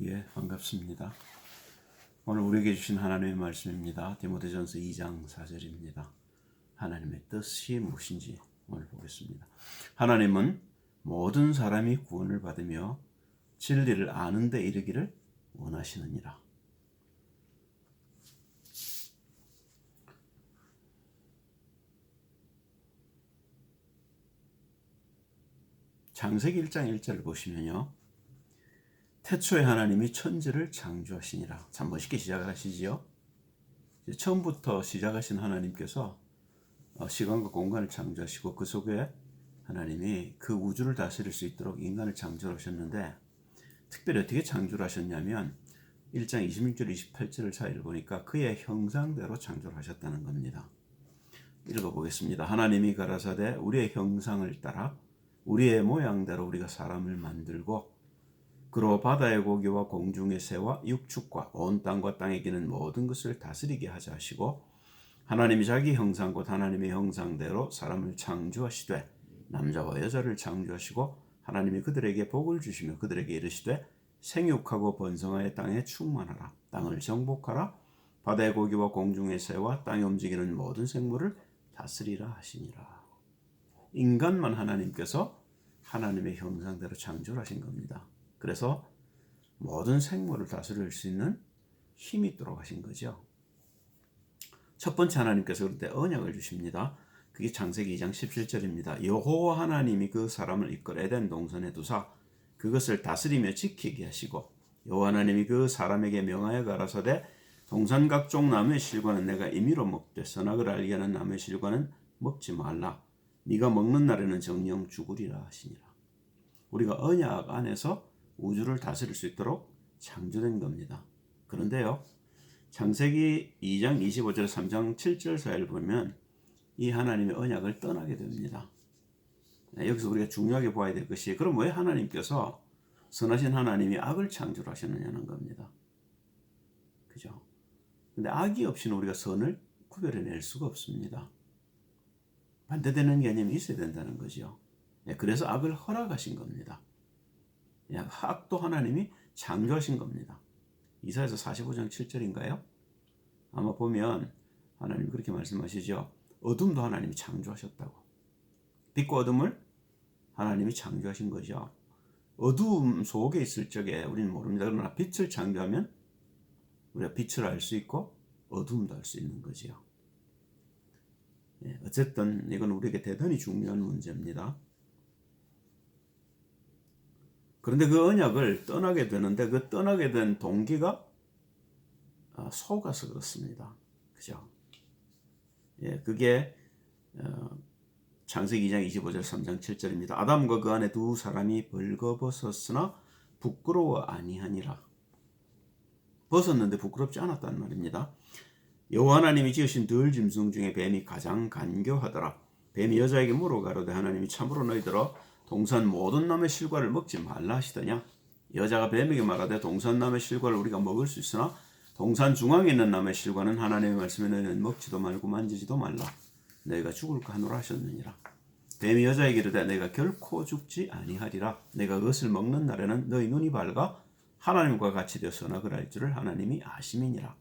예, 반갑습니다. 오늘 우리에게 주신 하나님의 말씀입니다. 디모데전서 2장 4절입니다. 하나님의 뜻이 무엇인지 오늘 보겠습니다. 하나님은 모든 사람이 구원을 받으며 진리를 아는 데 이르기를 원하시느니라. 창세기 1장 1절을 보시면요. 태초에 하나님이 천지를 창조하시니라. 참 멋있게 시작을 하시지요. 처음부터 시작하신 하나님께서 시간과 공간을 창조하시고 그 속에 하나님이 그 우주를 다스릴 수 있도록 인간을 창조하셨는데, 특별히 어떻게 창조를 하셨냐면 1장 26절 28절을 사이를 보니까 그의 형상대로 창조를 하셨다는 겁니다. 읽어보겠습니다. 하나님이 가라사대 우리의 형상을 따라 우리의 모양대로 우리가 사람을 만들고 그로 바다의 고기와 공중의 새와 육축과 온 땅과 땅에 기는 모든 것을 다스리게 하자 하시고, 하나님이 자기 형상 곧 하나님의 형상대로 사람을 창조하시되 남자와 여자를 창조하시고 하나님이 그들에게 복을 주시며 그들에게 이르시되 생육하고 번성하여 땅에 충만하라. 땅을 정복하라. 바다의 고기와 공중의 새와 땅에 움직이는 모든 생물을 다스리라 하시니라. 인간만 하나님께서 하나님의 형상대로 창조를 하신 겁니다. 그래서 모든 생물을 다스릴 수 있는 힘이 있도록 하신 거죠. 첫 번째 하나님께서 그런데 언약을 주십니다. 그게 창세기 2장 17절입니다. 여호와 하나님이 그 사람을 이끌어 에덴 동산에 두사 그것을 다스리며 지키게 하시고, 여호와 하나님이 그 사람에게 명하여 가라사대 동산 각종 나무의 실과는 내가 임의로 먹되 선악을 알게 하는 나무의 실과는 먹지 말라. 네가 먹는 날에는 정령 죽으리라 하시니라. 우리가 언약 안에서 우주를 다스릴 수 있도록 창조된 겁니다. 그런데요, 창세기 2장 25절 3장 7절 사이를 보면 이 하나님의 언약을 떠나게 됩니다. 여기서 우리가 중요하게 봐야 될 것이, 그럼 왜 하나님께서 선하신 하나님이 악을 창조하셨느냐는 겁니다. 그죠? 근데 악이 없이는 우리가 선을 구별해낼 수가 없습니다. 반대되는 개념이 있어야 된다는 거죠. 그래서 악을 허락하신 겁니다. 악도 하나님이 창조하신 겁니다. 이사야서 45장 7절인가요? 아마 보면 하나님 그렇게 말씀하시죠. 어둠도 하나님이 창조하셨다고. 빛과 어둠을 하나님이 창조하신 거죠. 어둠 속에 있을 적에 우리는 모릅니다. 그러나 빛을 창조하면 우리가 빛을 알 수 있고 어둠도 알 수 있는 거죠. 어쨌든 이건 우리에게 대단히 중요한 문제입니다. 그런데 그 언약을 떠나게 되는데 그 떠나게 된 동기가 속아서 그렇습니다. 그죠? 그게 창세기 2장 25절 3장 7절입니다. 아담과 그 안에 두 사람이 벌거벗었으나 부끄러워 아니하니라. 벗었는데 부끄럽지 않았단 말입니다. 여호와 하나님이 지으신 들 짐승 중에 뱀이 가장 간교하더라. 뱀이 여자에게 물어가로되 하나님이 참으로 너희들아 동산 모든 나무의 실과를 먹지 말라 하시더냐. 여자가 뱀에게 말하되 동산 나무의 실과를 우리가 먹을 수 있으나 동산 중앙에 있는 나무의 실과는 하나님의 말씀에 너희는 먹지도 말고 만지지도 말라. 너희가 죽을까 하노라 하셨느니라. 뱀이 여자에게 이르되 내가 결코 죽지 아니하리라. 내가 그것을 먹는 날에는 너희 눈이 밝아 하나님과 같이 되어 선악을 알 줄을 하나님이 아심이니라.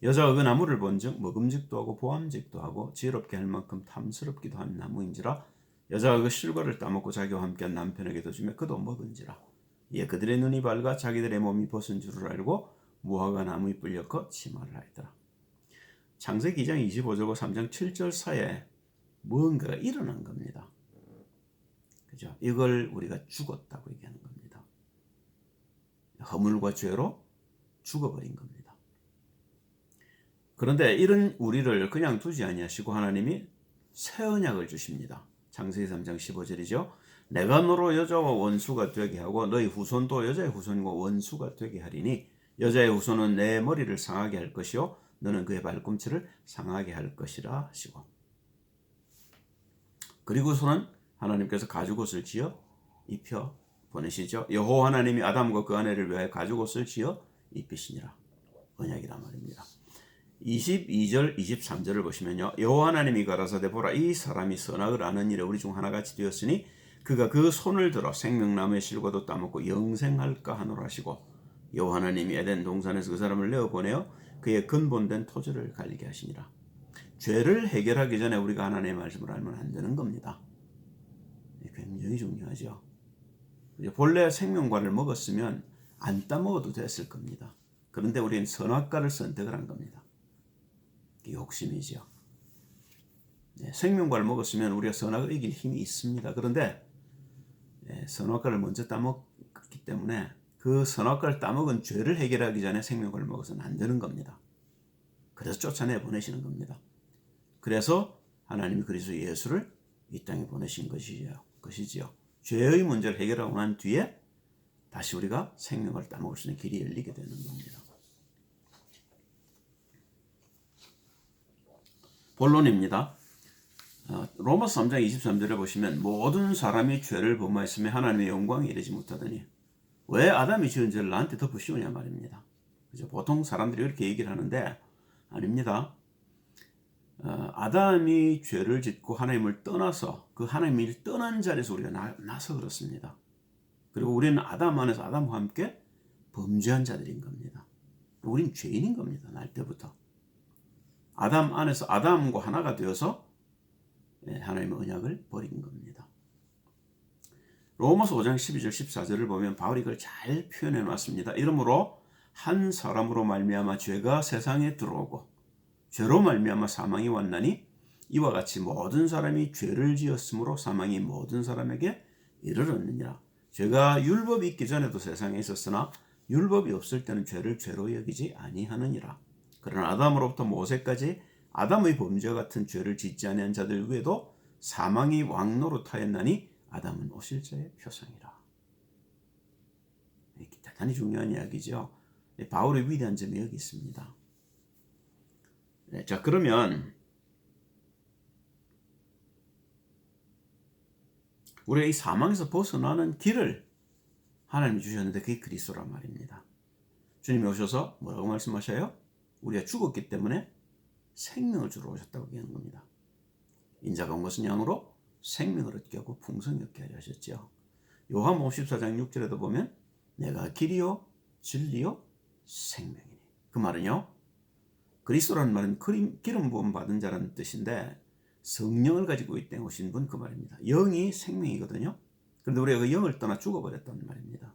여자가 그 나무를 본즉 먹음직도 하고 보암직도 하고 지혜롭게 할 만큼 탐스럽기도 한 나무인지라. 여자가 그 실과를 따먹고 자기와 함께한 남편에게도 주며 그도 먹은지라. 이에 그들의 눈이 밝아 자기들의 몸이 벗은 줄을 알고 무화과 나무에 뿔려 거치마를 하였더라. 창세기 2장 25절과 3장 7절 사이에 무언가가 일어난 겁니다. 그죠? 이걸 우리가 죽었다고 얘기하는 겁니다. 허물과 죄로 죽어버린 겁니다. 그런데 이런 우리를 그냥 두지 아니하시고 하나님이 새 언약을 주십니다. 창세기 3장 15절이죠. 내가 너로 여자와 원수가 되게 하고 너희 후손도 여자의 후손과 원수가 되게 하리니 여자의 후손은 내 머리를 상하게 할 것이요 너는 그의 발꿈치를 상하게 할 것이라 하시고, 그리고서는 하나님께서 가죽옷을 지어 입혀 보내시죠. 여호와 하나님이 아담과 그 아내를 위하여 가죽옷을 지어 입히시니라. 언약이라 말입니다. 22절 23절을 보시면요. 여호와 하나님이 가라사대 보라 이 사람이 선악을 아는 일에 우리 중 하나같이 되었으니 그가 그 손을 들어 생명나무의 실과도 따먹고 영생할까 하노라 하시고, 여호와 하나님이 에덴 동산에서 그 사람을 내어보내어 그의 근본된 토지를 갈리게 하시니라. 죄를 해결하기 전에 우리가 하나님의 말씀을 알면 안 되는 겁니다. 굉장히 중요하죠. 본래 생명과를 먹었으면 안 따먹어도 됐을 겁니다. 그런데 우리는 선악과를 선택을 한 겁니다. 이게 욕심이죠. 생명과를 먹었으면 우리가 선악을 이길 힘이 있습니다. 그런데 선악과를 먼저 따먹기 때문에 그 선악과를 따먹은 죄를 해결하기 전에 생명과를 먹어서는 안 되는 겁니다. 그래서 쫓아내 보내시는 겁니다. 그래서 하나님이 그리스도 예수를 이 땅에 보내신 것이지요. 죄의 문제를 해결하고 난 뒤에 다시 우리가 생명을 따먹을 수 있는 길이 열리게 되는 겁니다. 본론입니다. 로마서 3장 23절에 보시면 모든 사람이 죄를 범하였으며 하나님의 영광에 이르지 못하더니 왜 아담이 지은 죄를 나한테 덮으시오냐 말입니다. 그죠? 보통 사람들이 이렇게 얘기를 하는데 아닙니다. 아담이 죄를 짓고 하나님을 떠나서 그 하나님을 떠난 자리에서 우리가 나서 그렇습니다. 그리고 우리는 아담 안에서 아담과 함께 범죄한 자들인 겁니다. 우린 죄인인 겁니다. 날 때부터. 아담 안에서 아담과 하나가 되어서 하나님의 언약을 버린 겁니다. 로마서 5장 12절 14절을 보면 바울이 이걸 잘 표현해 놨습니다. 이러므로 한 사람으로 말미암아 죄가 세상에 들어오고 죄로 말미암아 사망이 왔나니 이와 같이 모든 사람이 죄를 지었으므로 사망이 모든 사람에게 이르렀느니라. 죄가 율법이 있기 전에도 세상에 있었으나 율법이 없을 때는 죄를 죄로 여기지 아니하느니라. 그러나 아담으로부터 모세까지 아담의 범죄와 같은 죄를 짓지 아니한 자들 외에도 사망이 왕노릇하였나니 아담은 오실 자의 표상이라. 대단히 중요한 이야기죠. 바울의 위대한 점이 여기 있습니다. 자, 그러면 우리가 이 사망에서 벗어나는 길을 하나님이 주셨는데 그게 그리스도란 말입니다. 주님이 오셔서 뭐라고 말씀하셔요? 우리가 죽었기 때문에 생명을 주러 오셨다고 얘기하는 겁니다. 인자가 온 것은 양으로 생명을 얻게 하고 풍성히 얻게 하려 하셨죠. 요한복음 14장 6절에도 보면 내가 길이요 진리요 생명이니. 그 말은요. 그리스도라는 말은 기름 부음 받은 자라는 뜻인데 성령을 가지고 이 땅에 오신 분 그 말입니다. 영이 생명이거든요. 그런데 우리가 그 영을 떠나 죽어버렸단 말입니다.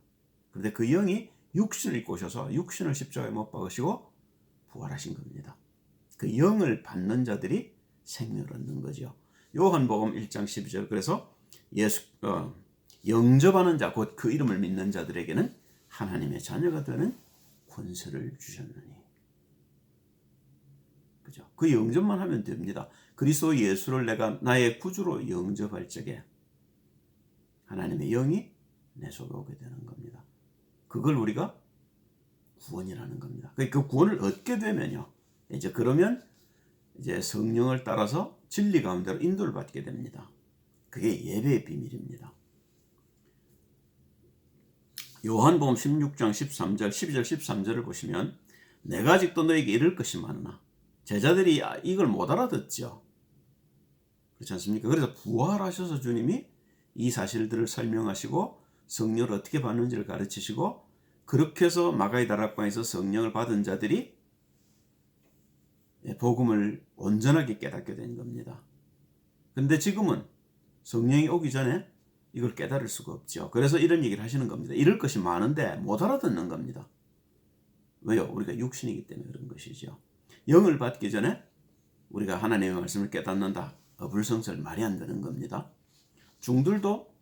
그런데 그 영이 육신을 입고 오셔서 육신을 십자가에 못 박으시고 부활하신 겁니다. 그 영을 받는 자들이 생명을 얻는 거죠. 요한복음 1장 12절 그래서 영접하는 자 곧 그 이름을 믿는 자들에게는 하나님의 자녀가 되는 권세를 주셨느니. 그죠? 그 영접만 하면 됩니다. 그리스도 예수를 내가 나의 구주로 영접할 적에 하나님의 영이 내 속에 오게 되는 겁니다. 그걸 우리가 구원이라는 겁니다. 그 구원을 얻게 되면요. 그러면 성령을 따라서 진리 가운데로 인도를 받게 됩니다. 그게 예배의 비밀입니다. 요한복음 16장 13절, 12절, 13절을 보시면 내가 아직도 너에게 이를 것이 많으나 제자들이 이걸 못 알아듣죠. 그렇지 않습니까? 그래서 부활하셔서 주님이 이 사실들을 설명하시고 성령을 어떻게 받는지를 가르치시고 그렇게 해서 마가의 다락방에서 성령을 받은 자들이 복음을 온전하게 깨닫게 된 겁니다. 그런데 지금은 성령이 오기 전에 이걸 깨달을 수가 없죠. 그래서 이런 얘기를 하시는 겁니다. 이럴 것이 많은데 못 알아듣는 겁니다. 왜요? 우리가 육신이기 때문에 그런 것이죠. 영을 받기 전에 우리가 하나님의 말씀을 깨닫는다. 어불성설 말이 안 되는 겁니다. 중들도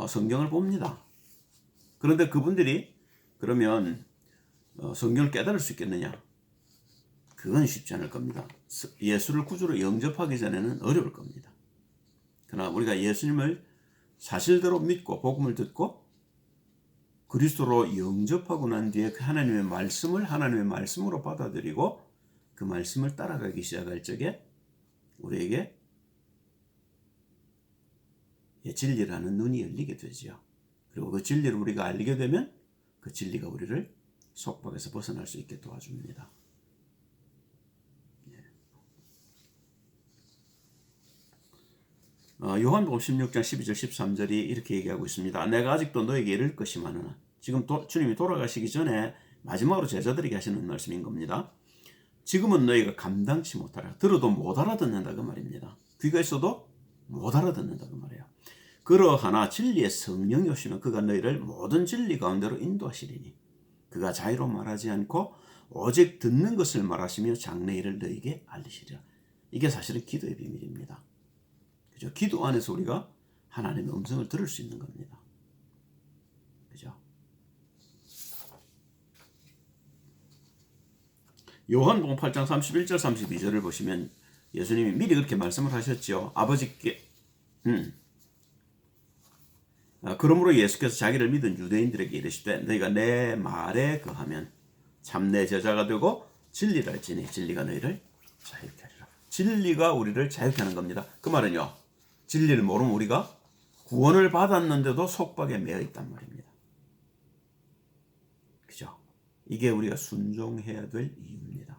성경을 봅니다. 그런데 그분들이 그러면 성경을 깨달을 수 있겠느냐? 그건 쉽지 않을 겁니다. 예수를 구주로 영접하기 전에는 어려울 겁니다. 그러나 우리가 예수님을 사실대로 믿고 복음을 듣고 그리스도로 영접하고 난 뒤에 그 하나님의 말씀을 하나님의 말씀으로 받아들이고 그 말씀을 따라가기 시작할 적에 우리에게 진리라는 눈이 열리게 되죠. 그리고 그 진리를 우리가 알게 되면 그 진리가 우리를 속박에서 벗어날 수 있게 도와줍니다. 요한복음 16장 12절 13절이 이렇게 얘기하고 있습니다. 내가 아직도 너에게 이를 것이 많으나 지금 주님이 돌아가시기 전에 마지막으로 제자들에게 하시는 말씀인 겁니다. 지금은 너희가 감당치 못하라. 들어도 못 알아듣는다 그 말입니다. 귀가 있어도 못 알아듣는다 그 말이에요. 그러하나 진리의 성령이 오시면 그가 너희를 모든 진리 가운데로 인도하시리니 그가 자유로 말하지 않고 오직 듣는 것을 말하시며 장래 일을 너희에게 알리시리라. 이게 사실은 기도의 비밀입니다. 그죠? 기도 안에서 우리가 하나님의 음성을 들을 수 있는 겁니다. 그죠? 요한복음 8장 31절 32절을 보시면 예수님이 미리 그렇게 말씀을 하셨죠. 아버지께 그러므로 예수께서 자기를 믿은 유대인들에게 이르시되 너희가 내 말에 거하면 참내 제자가 되고 진리를 알지니 진리가 너희를 자유케 하리라. 진리가 우리를 자유케 하는 겁니다. 그 말은요, 진리를 모르면 우리가 구원을 받았는데도 속박에 매여 있단 말입니다. 그죠? 이게 우리가 순종해야 될 이유입니다.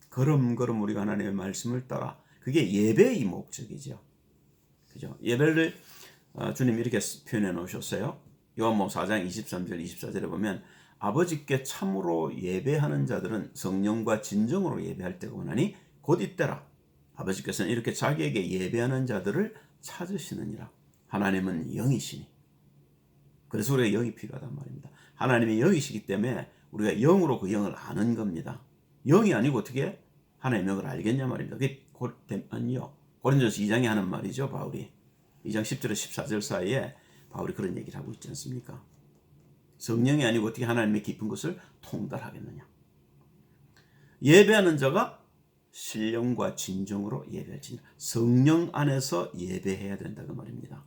걸음걸음 우리가 하나님의 말씀을 따라, 그게 예배의 목적이죠. 그죠? 예배를 주님이 이렇게 표현해 놓으셨어요. 요한복음 4장 23절 24절에 보면 아버지께 참으로 예배하는 자들은 성령과 진정으로 예배할 때가 오나니 곧 이때라. 아버지께서는 이렇게 자기에게 예배하는 자들을 찾으시느니라. 하나님은 영이시니. 그래서 우리가 영이 필요하단 말입니다. 하나님이 영이시기 때문에 우리가 영으로 그 영을 아는 겁니다. 영이 아니고 어떻게 하나님의 영을 알겠냐 말입니다. 그게 고린도전서 2장에 하는 말이죠. 바울이 2장 10절에서 14절 사이에 바울이 그런 얘기를 하고 있지 않습니까? 성령이 아니고 어떻게 하나님의 깊은 것을 통달하겠느냐. 예배하는 자가 신령과 진정으로 예배할지니라. 성령 안에서 예배해야 된다 그 말입니다.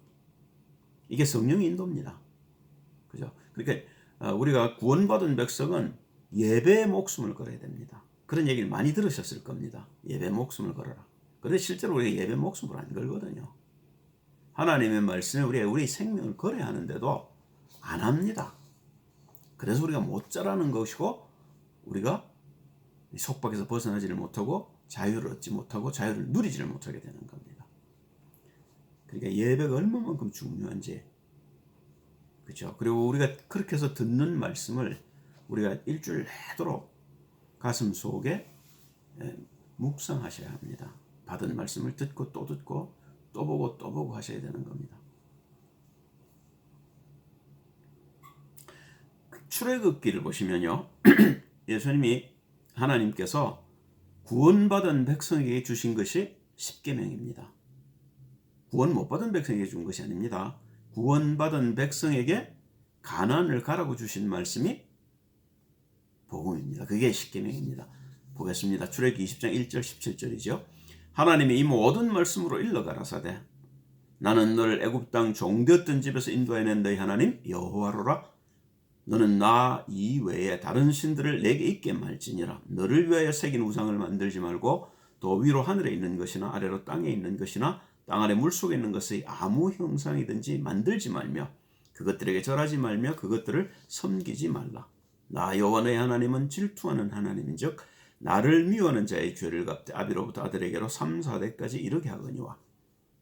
이게 성령의 인도입니다. 그죠? 그러니까 우리가 구원받은 백성은 예배의 목숨을 걸어야 됩니다. 그런 얘기를 많이 들으셨을 겁니다. 예배 목숨을 걸어라. 그런데 실제로 우리가 예배 목숨을 안 걸거든요. 하나님의 말씀에 우리의 생명을 걸어야 하는데도 안 합니다. 그래서 우리가 못 자라는 것이고 우리가 속박에서 벗어나지를 못하고 자유를 얻지 못하고 자유를 누리지를 못하게 되는 겁니다. 그러니까 예배가 얼마만큼 중요한지, 그렇죠? 그리고 우리가 그렇게 해서 듣는 말씀을 우리가 일주일 내도록 가슴 속에 묵상하셔야 합니다. 받은 말씀을 듣고 또 듣고 또 보고 또 보고 하셔야 되는 겁니다. 출애굽기를 보시면요, 예수님이 하나님께서 구원받은 백성에게 주신 것이 십계명입니다. 구원 못 받은 백성에게 준 것이 아닙니다. 구원받은 백성에게 가나안을 가라고 주신 말씀이 복음입니다. 그게 십계명입니다. 보겠습니다. 출애굽기 20장 1절 17절이죠. 하나님이 이 모든 말씀으로 일러 가라사대 나는 너를 애굽 땅 종되었던 집에서 인도해낸 너희 하나님 여호와로라. 너는 나 이외에 다른 신들을 내게 있게 말지니라. 너를 위하여 새긴 우상을 만들지 말고 또 위로 하늘에 있는 것이나 아래로 땅에 있는 것이나 땅 아래 물속에 있는 것의 아무 형상이든지 만들지 말며 그것들에게 절하지 말며 그것들을 섬기지 말라. 나 여호와 너의 하나님은 질투하는 하나님인즉 나를 미워하는 자의 죄를 갚되 아비로부터 아들에게로 3, 4대까지 이르게 하거니와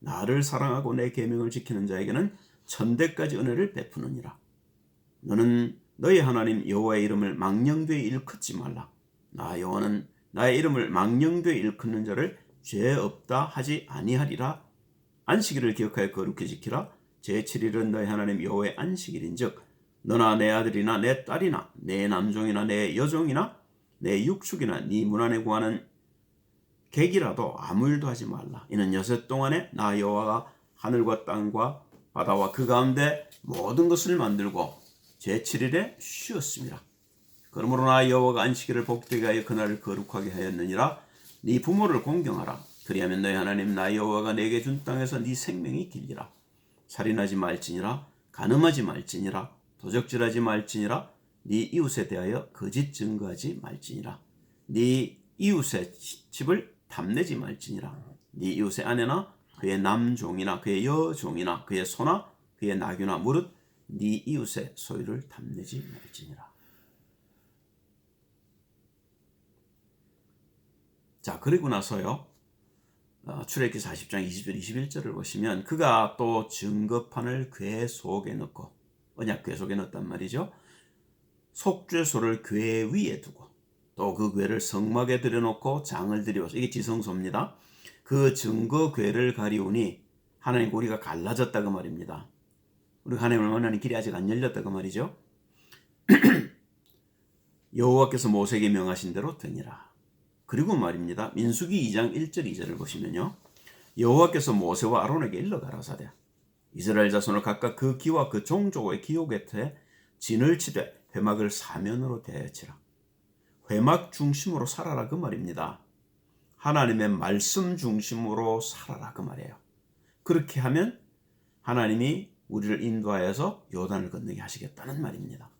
나를 사랑하고 내 계명을 지키는 자에게는 1000대까지 은혜를 베푸느니라. 너는 너의 하나님 여호와의 이름을 망령되이 일컫지 말라. 나 여호와는 나의 이름을 망령되이 일컫는 자를 죄 없다 하지 아니하리라. 안식일을 기억하여 거룩히 지키라. 제7일은 너의 하나님 여호와의 안식일인즉 너나 내 아들이나 내 딸이나 내 남종이나 내 여종이나 내 육축이나 네 문 안에 구하는 객이라도 아무 일도 하지 말라. 이는 여섯 동안에 나 여호와가 하늘과 땅과 바다와 그 가운데 모든 것을 만들고 제7일에 쉬었습니다. 그러므로 나 여호와가 안식일을 복되게 하여 그날을 거룩하게 하였느니라. 네 부모를 공경하라. 그리하면 너희 하나님 나 여호와가 내게 준 땅에서 네 생명이 길리라. 살인하지 말지니라. 간음하지 말지니라. 도적질하지 말지니라. 네 이웃에 대하여 거짓 증거하지 말지니라. 네 이웃의 집을 탐내지 말지니라. 네 이웃의 아내나 그의 남종이나 그의 여종이나 그의 소나 그의 나귀나 무릇 네 이웃의 소유를 탐내지 말지니라. 자, 그리고 나서요, 출애굽기 40장 20절 21절을 보시면 그가 또 증거판을 궤 속에 넣고, 언약 궤 속에 넣었단 말이죠. 속죄소를 궤 위에 두고 또 그 궤를 성막에 들여놓고 장을 들여서 이게 지성소입니다. 그 증거 궤를 가리우니 하나님과 우리가 갈라졌다 그 말입니다. 우리가 하나님을 만나는 길이 아직 안 열렸다 그 말이죠. 여호와께서 모세에게 명하신 대로 되니라. 그리고 말입니다. 민수기 2장 1절 2절을 보시면요. 여호와께서 모세와 아론에게 일러 가라사대 이스라엘 자손을 각각 그 기와 그 종족의 기호 곁에 진을 치되 회막을 사면으로 대치라. 회막 중심으로 살아라 그 말입니다. 하나님의 말씀 중심으로 살아라 그 말이에요. 그렇게 하면 하나님이 우리를 인도하여서 요단을 건너게 하시겠다는 말입니다.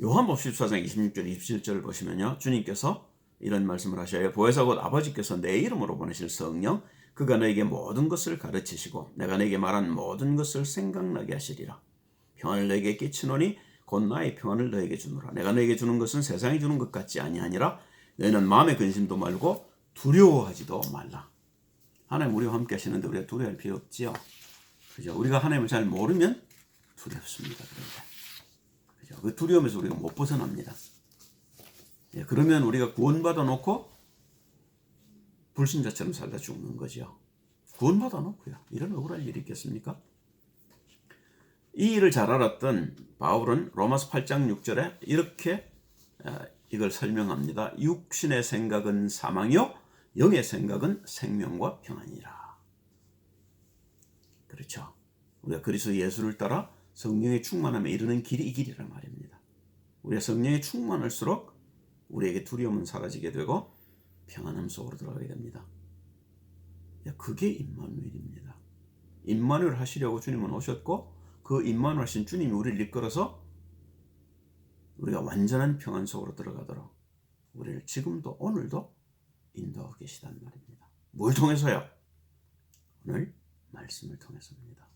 요한복음 14장 26절 27절을 보시면요. 주님께서 이런 말씀을 하셔요. 보혜사 곧 아버지께서 내 이름으로 보내실 성령 그가 너에게 모든 것을 가르치시고 내가 너에게 말한 모든 것을 생각나게 하시리라. 평안을 너에게 끼치노니 곧 나의 평안을 너에게 주노라. 내가 너에게 주는 것은 세상이 주는 것 같지 아니하니라. 너희는 마음의 근심도 말고 두려워하지도 말라. 하나님 우리와 함께 하시는데 우리가 두려워할 필요 없지요. 그죠? 우리가 하나님을 잘 모르면 두렵습니다. 그죠? 그 두려움에서 우리가 못 벗어납니다. 예, 그러면 우리가 구원받아 놓고 불신자처럼 살다 죽는 거죠. 구원받아 놓고요. 이런 억울할 일이 있겠습니까? 이 일을 잘 알았던 바울은 로마서 8장 6절에 이렇게 이걸 설명합니다. 육신의 생각은 사망이요 영의 생각은 생명과 평안이라. 그렇죠. 우리가 그리스도 예수를 따라 성령의 충만함에 이르는 길이 이 길이란 말입니다. 우리가 성령에 충만할수록 우리에게 두려움은 사라지게 되고 평안함 속으로 들어가게 됩니다. 그게 임마누엘입니다. 임마누엘 하시려고 주님은 오셨고 그 임마누엘 하신 주님이 우리를 이끌어서 우리가 완전한 평안 속으로 들어가도록 우리를 지금도 오늘도 인도하고 계시단 말입니다. 뭘 통해서요? 오늘 말씀을 통해서입니다.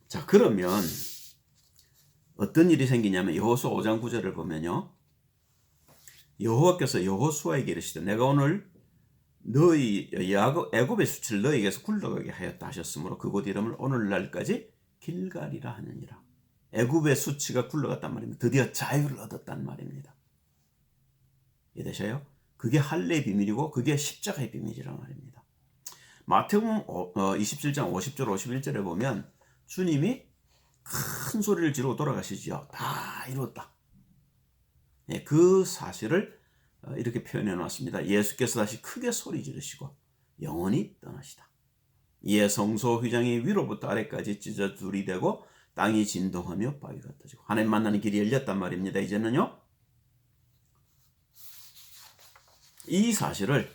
자, 그러면 어떤 일이 생기냐면 여호수아 5장 9절을 보면요. 여호와께서 여호수아에게 이르시되 내가 오늘 너희 애굽의 수치를 너희에게서 굴러가게 하였다 하셨으므로 그곳 이름을 오늘날까지 길갈이라 하느니라. 애굽의 수치가 굴러갔단 말입니다. 드디어 자유를 얻었단 말입니다. 이해되셔요? 그게 할례의 비밀이고 그게 십자가의 비밀이란 말입니다. 마태복음 27장 50절 51절에 보면 주님이 큰 소리를 지르고 돌아가시죠. 다 이루었다. 예, 그 사실을 이렇게 표현해 놨습니다. 예수께서 다시 크게 소리 지르시고 영원히 떠나시다. 이에 성소 휘장이 위로부터 아래까지 찢어 둘이 되고 땅이 진동하며 바위가 터지고 하나님 만나는 길이 열렸단 말입니다. 이제는요. 이 사실을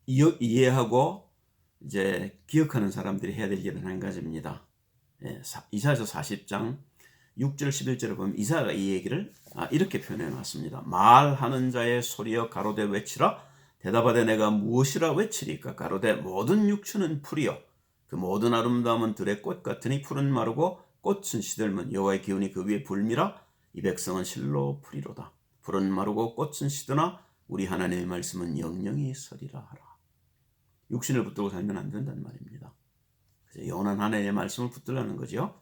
이해하고 이제 기억하는 사람들이 해야 될 일은 한 가지입니다. 이사야서 40장 6절 11절을 보면 이사야가 이 얘기를 이렇게 표현해 놨습니다. 말하는 자의 소리여 가로되 외치라. 대답하되 내가 무엇이라 외치리까. 가로되 모든 육체는 풀이요 그 모든 아름다움은 들의 꽃 같으니 풀은 마르고 꽃은 시들면 여호와의 기운이 그 위에 불미라. 이 백성은 실로 풀이로다. 풀은 마르고 꽃은 시드나 우리 하나님의 말씀은 영영이 서리라 하라. 육신을 붙들고 살면 안 된다는 말입니다. 그래서 영원한 하나님의 말씀을 붙들라는 거죠.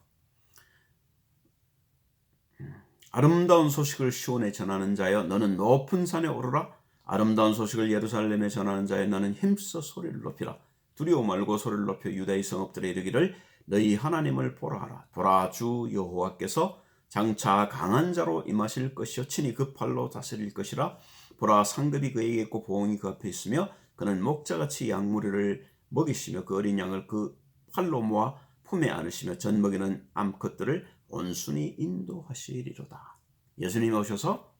아름다운 소식을 시온에 전하는 자여 너는 높은 산에 오르라. 아름다운 소식을 예루살렘에 전하는 자여 너는 힘써 소리를 높이라. 두려워 말고 소리를 높여 유다의 성읍들에 이르기를 너희 하나님을 보라 하라. 보라 주 여호와께서 장차 강한 자로 임하실 것이요 친히 그 팔로 다스릴 것이라. 보라 상급이 그에게 있고 보응이 그 앞에 있으며 그는 목자같이 양무리를 먹이시며 그 어린 양을 그 팔로 모아 품에 안으시며 젖먹이는 암컷들을 온순히 인도하시리로다. 예수님이 오셔서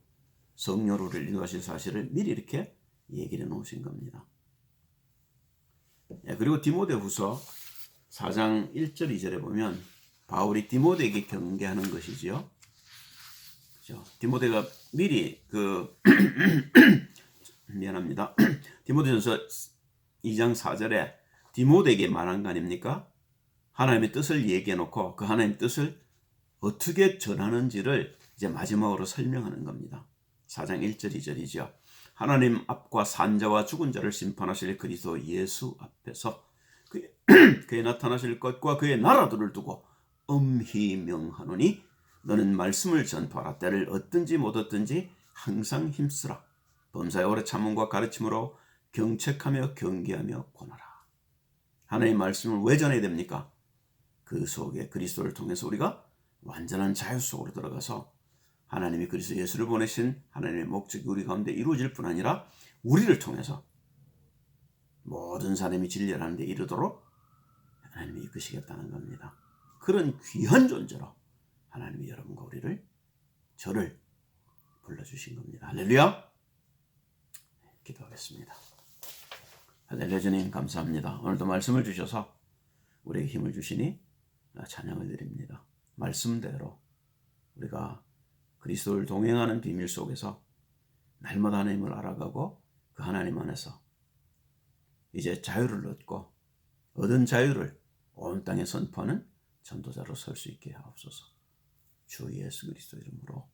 성령으로 인도하실 사실을 미리 이렇게 얘기해 놓으신 겁니다. 그리고 디모데후서 4장 1절 2절에 보면 바울이 디모데에게 경계하는 것이지요. 그렇죠? 디모데가 미리 미안합니다. 디모데전서 2장 4절에 디모데에게 말한 거 아닙니까? 하나님의 뜻을 얘기해 놓고 그 하나님의 뜻을 어떻게 전하는지를 이제 마지막으로 설명하는 겁니다. 4장 1절 2절이죠. 하나님 앞과 산자와 죽은 자를 심판하실 그리스도 예수 앞에서 그의 나타나실 것과 그의 나라들을 두고 엄히 명하노니 너는 말씀을 전파하라. 때를 얻든지 못 얻든지 항상 힘쓰라. 범사의 오래 참음과 가르침으로 경책하며 경계하며 권하라. 하나님의 말씀을 왜 전해야 됩니까? 그 속에 그리스도를 통해서 우리가 완전한 자유 속으로 들어가서 하나님이 그리스도 예수를 보내신 하나님의 목적이 우리 가운데 이루어질 뿐 아니라 우리를 통해서 모든 사람이 진리라는 데 이르도록 하나님이 이끄시겠다는 겁니다. 그런 귀한 존재로 하나님이 여러분과 저를 불러주신 겁니다. 할렐루야. 기도하겠습니다. 할렐루야. 주님 감사합니다. 오늘도 말씀을 주셔서 우리에게 힘을 주시니 찬양을 드립니다. 말씀대로 우리가 그리스도를 동행하는 비밀 속에서 날마다 하나님을 알아가고 그 하나님 안에서 이제 자유를 얻고 얻은 자유를 온 땅에 선포하는 전도자로 설 수 있게 하옵소서. 주 예수 그리스도 이름으로